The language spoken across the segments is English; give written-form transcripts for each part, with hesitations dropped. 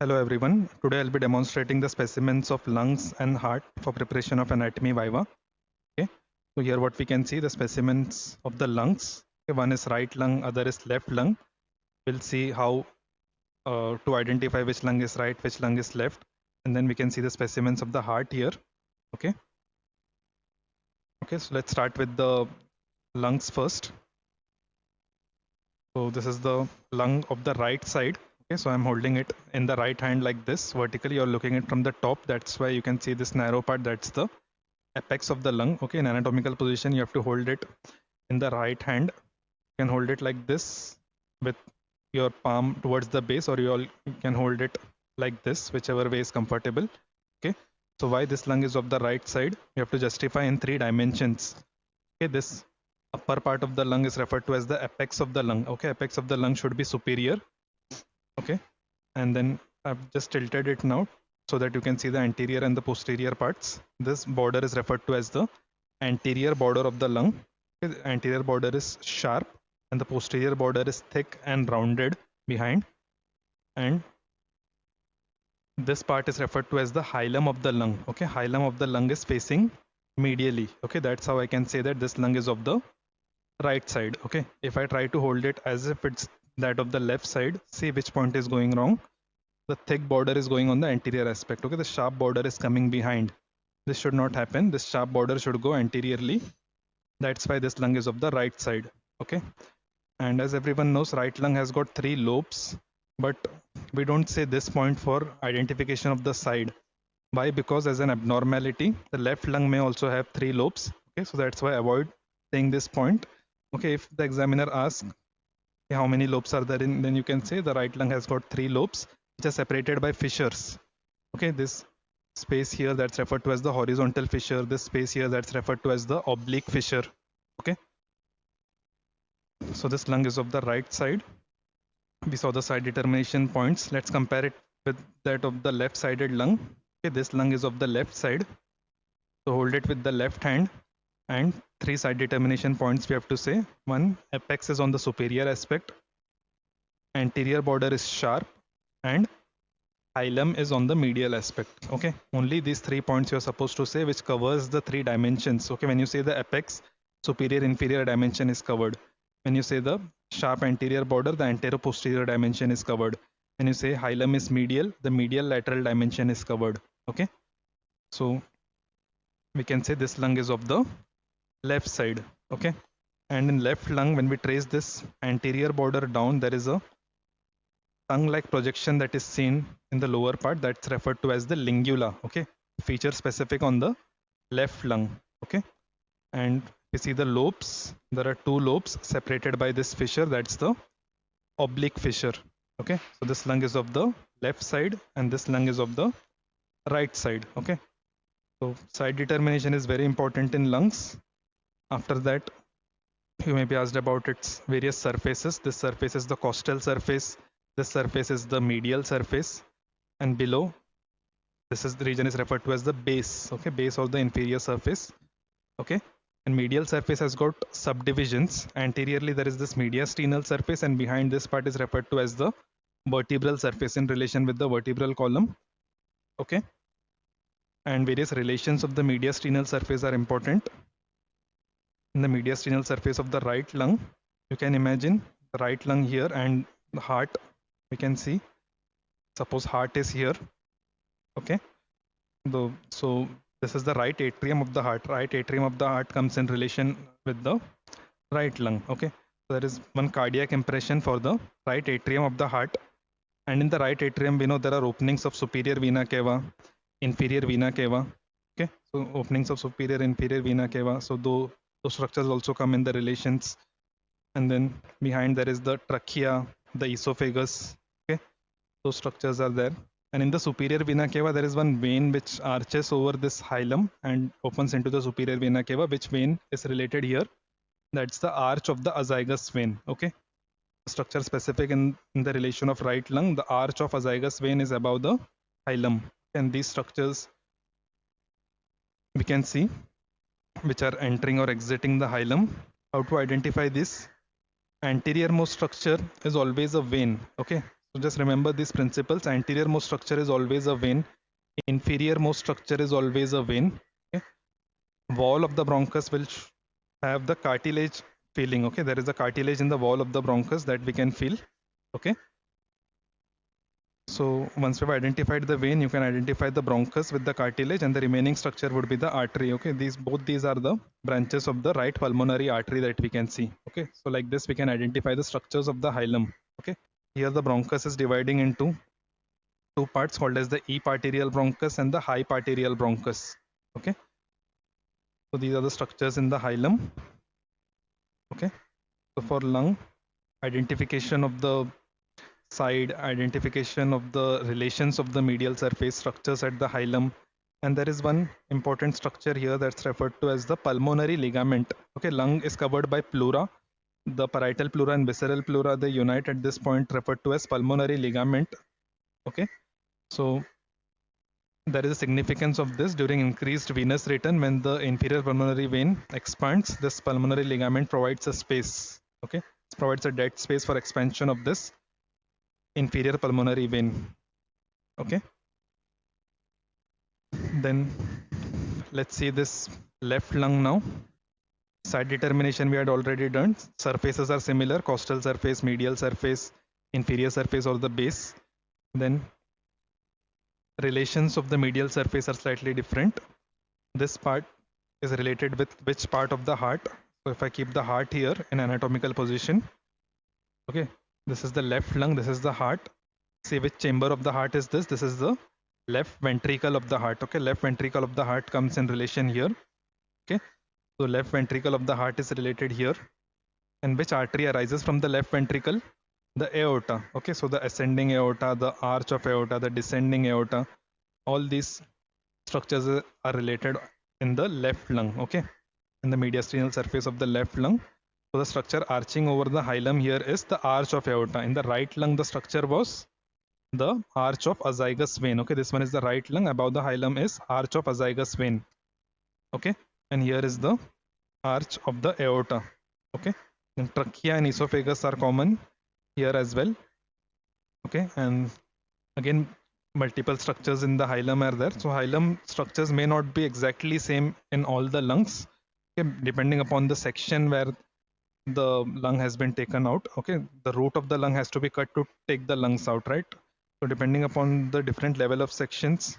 Hello everyone. Today I'll be demonstrating the specimens of lungs and heart for preparation of anatomy viva. Okay. So here what we can see the specimens of the lungs. Okay, one is right lung, other is left lung. We'll see how to identify which lung is right, which lung is left, and then we can see the specimens of the heart here. Okay. Okay. So let's start with the lungs first. So this is the lung of the right side. Okay, so I'm holding it in the right hand like this vertically. You're looking at from the top. That's why you can see this narrow part. That's the apex of the lung. Okay, in anatomical position, you have to hold it in the right hand. You can hold it like this with your palm towards the base, or you can hold it like this, whichever way is comfortable. Okay, so why this lung is of the right side? You have to justify in 3 dimensions. Okay, this upper part of the lung is referred to as the apex of the lung. Okay, apex of the lung should be superior. Okay, and then I've just tilted it now so that you can see the anterior and the posterior parts. This border is referred to as the anterior border of the lung. Okay, the anterior border is sharp and the posterior border is thick and rounded behind, and this part is referred to as the hilum of the lung. Okay, hilum of the lung is facing medially. Okay, that's how I can say that this lung is of the right side. Okay, if I try to hold it as if it's that of the left side, see which point is going wrong. The thick border is going on the anterior aspect. Okay, the sharp border is coming behind. This should not happen. This sharp border should go anteriorly. That's why this lung is of the right side. Okay, and as everyone knows, right lung has got 3 lobes, but we don't say this point for identification of the side. Why? Because as an abnormality, the left lung may also have 3 lobes. Okay, so that's why avoid saying this point. Okay, if the examiner asks how many lobes are there in, then you can say the right lung has got 3 lobes which are separated by fissures. Okay, this space here that's referred to as the horizontal fissure, this space here that's referred to as the oblique fissure. Okay, so this lung is of the right side. We saw the side determination points. Let's compare it with that of the left sided lung. Okay, this lung is of the left side, so hold it with the left hand, and 3 side determination points we have to say. One, apex is on the superior aspect, anterior border is sharp, and hilum is on the medial aspect. Okay, only these 3 points you're supposed to say, which covers the 3 dimensions. Okay, when you say the apex, superior inferior dimension is covered. When you say the sharp anterior border, the anterior posterior dimension is covered. When you say hilum is medial, the medial lateral dimension is covered. Okay, so we can say this lung is of the left side. Okay, and in left lung, when we trace this anterior border down, there is a tongue-like projection that is seen in the lower part, that's referred to as the lingula. Okay, feature specific on the left lung. Okay, and we see the lobes. There are 2 lobes separated by this fissure, that's the oblique fissure. Okay, so this lung is of the left side and this lung is of the right side. Okay, so side determination is very important in lungs. After that, you may be asked about its various surfaces. This surface is the costal surface, this surface is the medial surface, and below this is the region is referred to as the base. Okay, base or the inferior surface. Okay, and medial surface has got subdivisions. Anteriorly there is this mediastinal surface, and behind this part is referred to as the vertebral surface in relation with the vertebral column. Okay, and various relations of the mediastinal surface are important. In the mediastinal surface of the right lung, you can imagine the right lung here and the heart. We can see, suppose heart is here. Okay, so this is the right atrium of the heart. Right atrium of the heart comes in relation with the right lung. Okay, so there is one cardiac impression for the right atrium of the heart, and in the right atrium we know there are openings of superior vena cava, inferior vena cava. Okay, so openings of superior inferior vena cava, so those structures also come in the relations. And then behind there is the trachea, the esophagus. Okay, those structures are there. And in the superior vena cava, there is one vein which arches over this hilum and opens into the superior vena cava. Which vein is related here? That's the arch of the azygous vein. Okay, structure specific in the relation of right lung. The arch of azygous vein is above the hilum, and these structures we can see which are entering or exiting the hilum. How to identify this? Anterior most structure is always a vein. Okay, So just remember these principles. Anterior most structure is always a vein. Inferior most structure is always a vein. Okay? Wall of the bronchus will have the cartilage feeling. Okay, there is a cartilage in the wall of the bronchus that we can feel. Okay. So once we've identified the vein, you can identify the bronchus with the cartilage, and the remaining structure would be the artery. Okay, both these are the branches of the right pulmonary artery that we can see. Okay, so like this we can identify the structures of the hilum. Okay, here the bronchus is dividing into two parts called as the eparterial bronchus and the hyparterial bronchus. Okay, so these are the structures in the hilum. Okay, so for lung, identification of the side, identification of the relations of the medial surface structures at the hilum, and there is one important structure here that's referred to as the pulmonary ligament. Okay, lung is covered by pleura. The parietal pleura and visceral pleura, they unite at this point, referred to as pulmonary ligament. Okay, so there is a significance of this during increased venous return. When the inferior pulmonary vein expands, this pulmonary ligament provides a space. Okay, it provides a dead space for expansion of this inferior pulmonary vein. Okay, then let's see this left lung now. Side determination we had already done. Surfaces are similar: costal surface, medial surface, inferior surface, or the base. Then relations of the medial surface are slightly different. This part is related with which part of the heart. So if I keep the heart here in anatomical position, okay, this is the left lung, this is the heart. See which chamber of the heart is this? This is the left ventricle of the heart. Okay, left ventricle of the heart comes in relation here. Okay, so left ventricle of the heart is related here. And which artery arises from the left ventricle? The aorta. Okay, so the ascending aorta, the arch of aorta, the descending aorta, all these structures are related in the left lung. Okay, in the mediastinal surface of the left lung. So the structure arching over the hilum here is the arch of aorta. In the right lung, the structure was the arch of azygous vein. Okay, this one is the right lung. Above the hilum is arch of azygous vein. Okay, and here is the arch of the aorta. Okay, and trachea and esophagus are common here as well. Okay, and again multiple structures in the hilum are there. So hilum structures may not be exactly same in all the lungs. Okay, depending upon the section where the lung has been taken out. Okay, the root of the lung has to be cut to take the lungs out, right? So depending upon the different level of sections,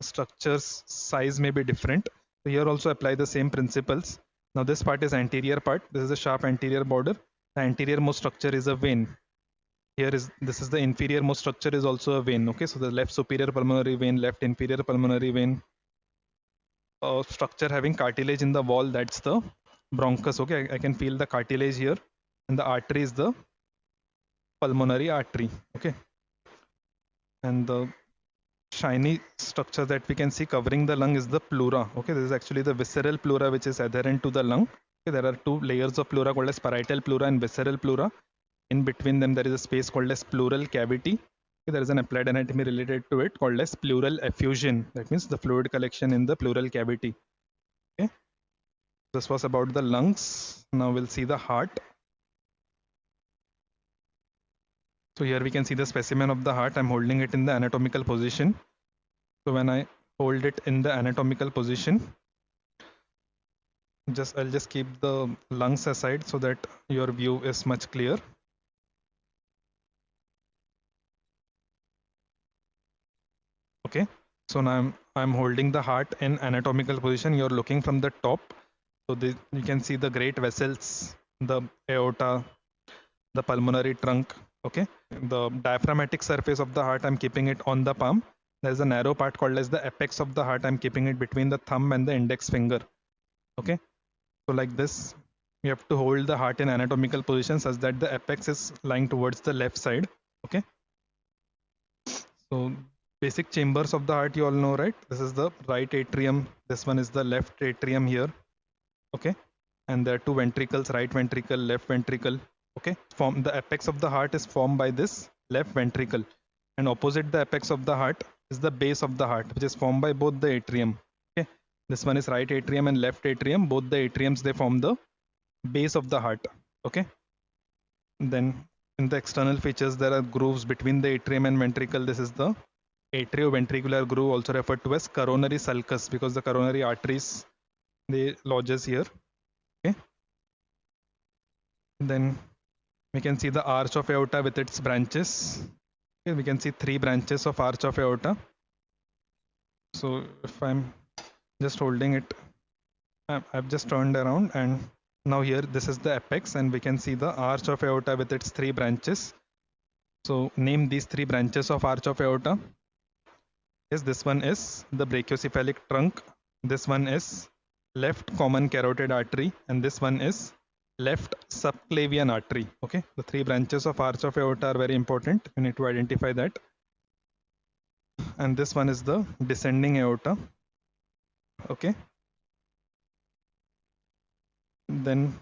structures size may be different. So here also apply the same principles. Now this part is anterior part. This is a sharp anterior border. The anterior most structure is a vein. This is the inferior most structure is also a vein. Okay, so the left superior pulmonary vein, left inferior pulmonary vein. Structure having cartilage in the wall, that's the bronchus. Okay, I can feel the cartilage here, and the artery is the pulmonary artery. Okay, and the shiny structure that we can see covering the lung is the pleura. Okay, this is actually the visceral pleura which is adherent to the lung. Okay, there are two layers of pleura called as parietal pleura and visceral pleura. In between them there is a space called as pleural cavity. Okay, there is an applied anatomy related to it called as pleural effusion. That means the fluid collection in the pleural cavity. Okay, this was about the lungs. Now we'll see the heart. So here we can see the specimen of the heart. I'm holding it in the anatomical position. So when I hold it in the anatomical position, I'll just keep the lungs aside so that your view is much clear. Okay, so now I'm holding the heart in anatomical position. You're looking from the top. So you can see the great vessels, the aorta, the pulmonary trunk. Okay, the diaphragmatic surface of the heart, I'm keeping it on the palm. There's a narrow part called as the apex of the heart. I'm keeping it between the thumb and the index finger. Okay, so like this, you have to hold the heart in anatomical position such that the apex is lying towards the left side. Okay, so basic chambers of the heart you all know, right? This is the right atrium. This one is the left atrium here. Okay, and there are two ventricles, right ventricle, left ventricle. Okay, the apex of the heart is formed by this left ventricle, and opposite the apex of the heart is the base of the heart, which is formed by both the atrium. Okay, this one is right atrium and left atrium. Both the atriums, they form the base of the heart. Okay, then In the external features, there are grooves between the atrium and ventricle. This is the atrioventricular groove, also referred to as coronary sulcus, because the coronary arteries, they lodges here. Okay. Then we can see the arch of aorta with its branches. Okay, we can see 3 branches of arch of aorta. So if I'm just holding it, I've just turned around, and now here this is the apex, and we can see the arch of aorta with its 3 branches. So name these 3 branches of arch of aorta. Yes, this one is the brachiocephalic trunk. This one is left common carotid artery, and this one is left subclavian artery. Okay, the 3 branches of arch of aorta are very important. You need to identify that. And this one is the descending aorta. Okay. Then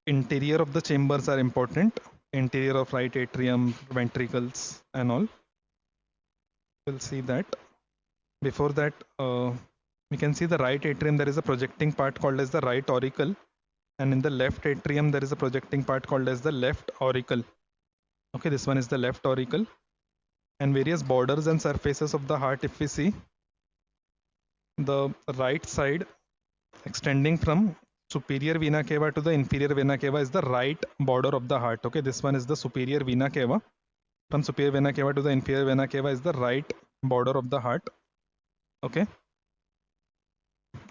interior of the chambers are important. Interior of right atrium, ventricles, and all. We'll see that. Before that, we can see the right atrium. There is a projecting part called as the right auricle, and in the left atrium there is a projecting part called as the left auricle. Okay, this one is the left auricle. And various borders and surfaces of the heart, if we see, the right side extending from superior vena cava to the inferior vena cava is the right border of the heart. Okay, this one is the superior vena cava. From superior vena cava to the inferior vena cava is the right border of the heart. Okay,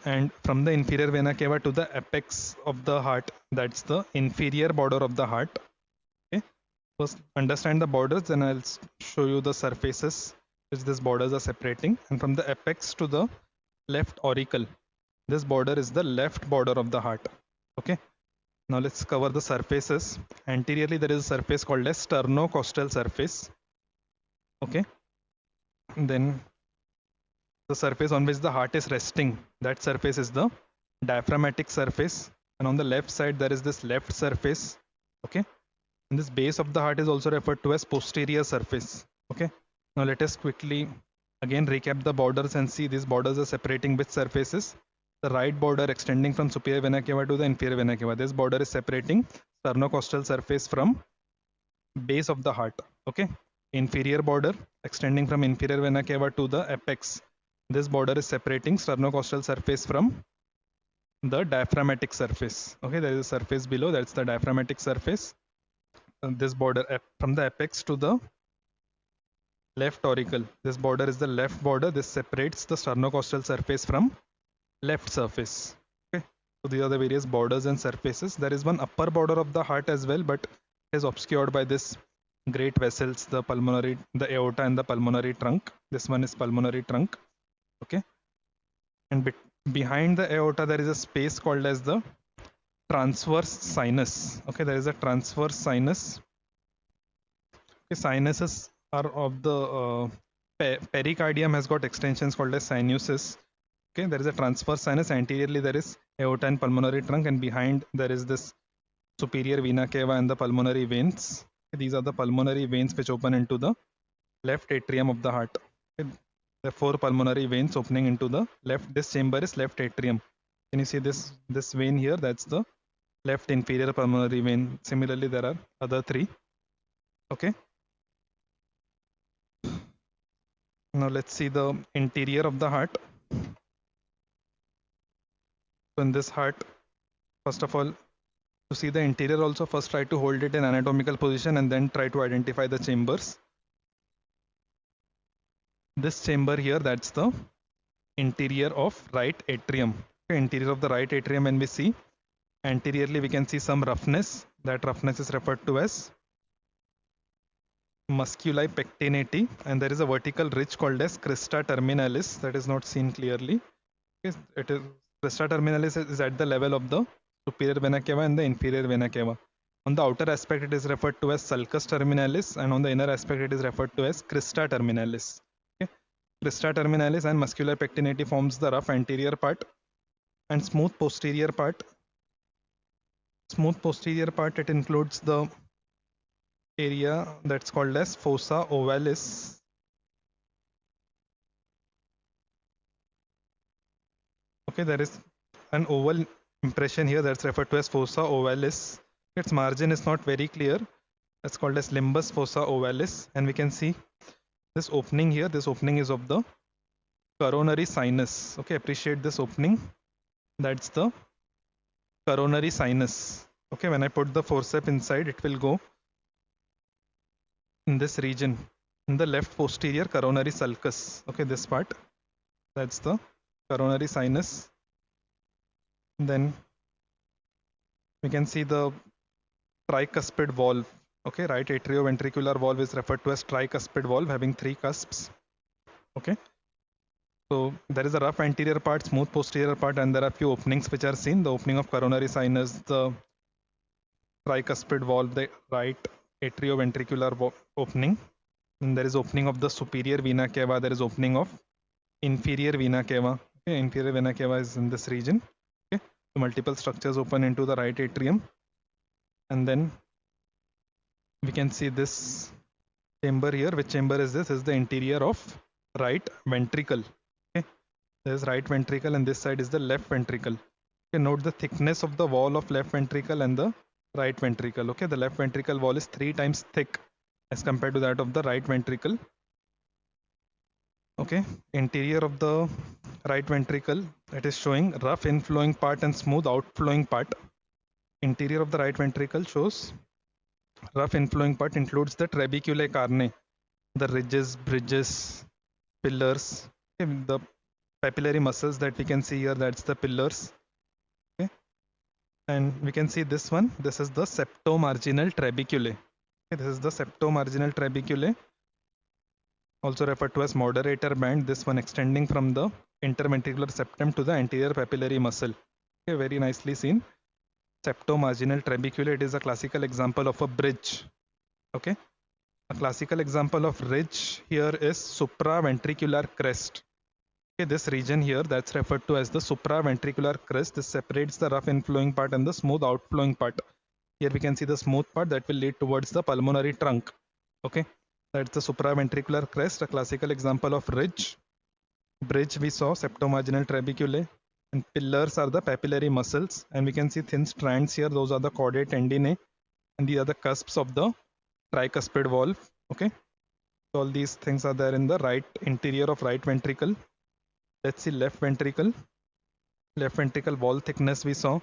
and from the inferior vena cava to the apex of the heart, that's the inferior border of the heart. Okay, first understand the borders, then I'll show you the surfaces which these borders are separating. And from the apex to the left auricle, this border is the left border of the heart. Okay, now let's cover the surfaces. Anteriorly there is a surface called as sternocostal surface. Okay, and then the surface on which the heart is resting, that surface is the diaphragmatic surface, and on the left side there is this left surface. Okay, and this base of the heart is also referred to as posterior surface. Okay, now let us quickly again recap the borders and see these borders are separating which surfaces. The right border extending from superior vena cava to the inferior vena cava, this border is separating sternocostal surface from base of the heart. Okay, inferior border extending from inferior vena cava to the apex, this border is separating sternocostal surface from the diaphragmatic surface. Okay, there is a surface below, that's the diaphragmatic surface. And this border from the apex to the left auricle, this border is the left border. This separates the sternocostal surface from left surface. Okay, so these are the various borders and surfaces. There is one upper border of the heart as well, but it is obscured by this great vessels, the pulmonary, the aorta, and the pulmonary trunk. This one is pulmonary trunk. Okay, and behind the aorta there is a space called as the transverse sinus. Okay, there is a transverse sinus. Okay, sinuses are of the pericardium has got extensions called as sinuses. Okay, there is a transverse sinus. Anteriorly there is aorta and pulmonary trunk, and behind there is this superior vena cava and the pulmonary veins. Okay, these are the pulmonary veins which open into the left atrium of the heart. Okay, there are 4 pulmonary veins opening into the left. This chamber is left atrium. Can you see this vein here? That's the left inferior pulmonary vein. Similarly, there are other 3. Okay. Now let's see the interior of the heart. So in this heart, first of all, to see the interior also, first try to hold it in anatomical position and then try to identify the chambers. This chamber here, that's the interior of right atrium. Okay, interior of the right atrium, when we see anteriorly, we can see some roughness. That roughness is referred to as musculi pectinati, and there is a vertical ridge called as crista terminalis that is not seen clearly. Okay, it is crista terminalis is at the level of the superior vena cava and the inferior vena cava. On the outer aspect, it is referred to as sulcus terminalis, and on the inner aspect, it is referred to as crista terminalis. Okay, crista terminalis and muscular pectinati forms the rough anterior part, and smooth posterior part. Smooth posterior part, it includes the area that's called as fossa ovalis. Okay, there is an oval impression here that's referred to as fossa ovalis. Its margin is not very clear. That's called as limbus fossa ovalis, and we can see this opening here. This opening is of the coronary sinus. Okay, appreciate this opening. That's the coronary sinus. Okay, when I put the forceps inside, it will go in this region, in the left posterior coronary sulcus. Okay, this part, that's the coronary sinus. Then we can see the tricuspid valve. Okay, right atrioventricular valve is referred to as tricuspid valve, having 3 cusps. Okay, so there is a rough anterior part, smooth posterior part, and there are few openings which are seen. The opening of coronary sinus, the tricuspid valve, the right atrioventricular opening. And there is opening of the superior vena cava. There is opening of inferior vena cava. Okay, inferior vena cava is in this region. Okay, so multiple structures open into the right atrium, and then we can see this chamber here. Which chamber is this? Is the interior of right ventricle. Okay, there is right ventricle, and this side is the left ventricle. Okay, note the thickness of the wall of left ventricle and the right ventricle. Okay, the left ventricle wall is 3 times thick as compared to that of the right ventricle. Okay, interior of the right ventricle, that is showing rough inflowing part and smooth outflowing part. Interior of the right ventricle shows rough inflowing part, includes the trabeculae carnae, the ridges, bridges, pillars. Okay, the papillary muscles that we can see here, that's the pillars. Okay, and we can see this one. This is the septomarginal trabeculae. Okay, this is the septomarginal trabeculae, also referred to as moderator band. This one extending from the interventricular septum to the anterior papillary muscle. Okay, very nicely seen. Septomarginal trabeculae, it is a classical example of a bridge. Okay, a classical example of ridge here is supraventricular crest. Okay, this region here, that's referred to as the supraventricular crest. This separates the rough inflowing part and the smooth outflowing part. Here we can see the smooth part that will lead towards the pulmonary trunk. Okay, that's the supraventricular crest, a classical example of ridge. Bridge we saw septomarginal trabeculae, and pillars are the papillary muscles, and we can see thin strands here. Those are the chordae tendineae, and these are the cusps of the tricuspid valve. Okay, so all these things are there in the right interior of right ventricle. Let's see left ventricle. Left ventricle wall thickness we saw,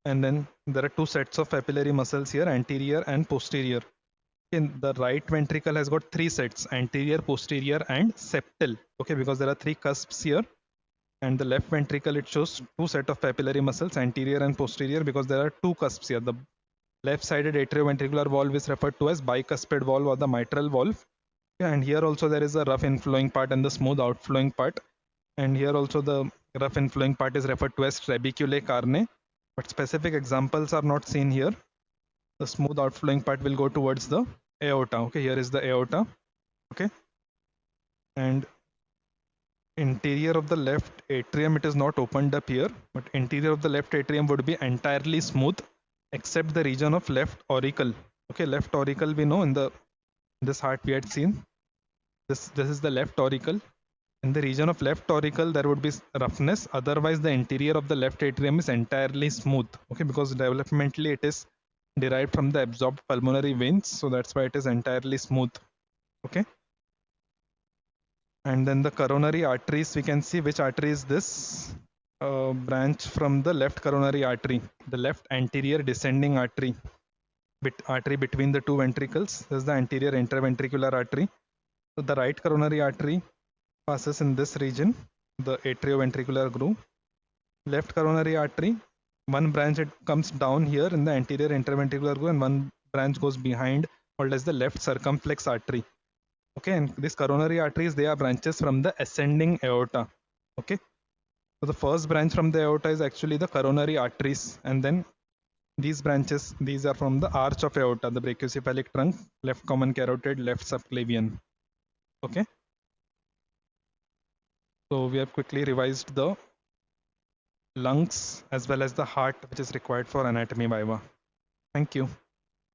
and then there are 2 sets of papillary muscles here, anterior and posterior. In the right ventricle has got 3 sets, anterior, posterior, and septal. Okay, because there are 3 cusps here. And the left ventricle, it shows 2 set of papillary muscles, anterior and posterior, because there are 2 cusps here. The left-sided atrioventricular valve is referred to as bicuspid valve or the mitral valve. Yeah, and here also there is a rough inflowing part and the smooth outflowing part. And here also the rough inflowing part is referred to as trabeculae carnae. But specific examples are not seen here. The smooth outflowing part will go towards the aorta. Okay, here is the aorta. Okay, and interior of the left atrium, it is not opened up here, but interior of the left atrium would be entirely smooth except the region of left auricle. Okay, left auricle we know in this heart we had seen. This is the left auricle. In the region of left auricle there would be roughness. Otherwise the interior of the left atrium is entirely smooth. Okay, because developmentally it is derived from the absorbed pulmonary veins, so that's why it is entirely smooth. Okay, and then the coronary arteries, we can see which artery is this. Branch from the left coronary artery, the left anterior descending artery, artery between the 2 ventricles. This is the anterior interventricular artery. So the right coronary artery passes in this region, the atrioventricular groove. Left coronary artery, one branch it comes down here in the anterior interventricular groove, and one branch goes behind, called as the left circumflex artery. Okay, and these coronary arteries, they are branches from the ascending aorta. Okay, so the first branch from the aorta is actually the coronary arteries, and then these branches, these are from the arch of aorta, the brachiocephalic trunk, left common carotid, left subclavian. Okay, so we have quickly revised the lungs as well as the heart, which is required for Anatomy Viva. Thank you.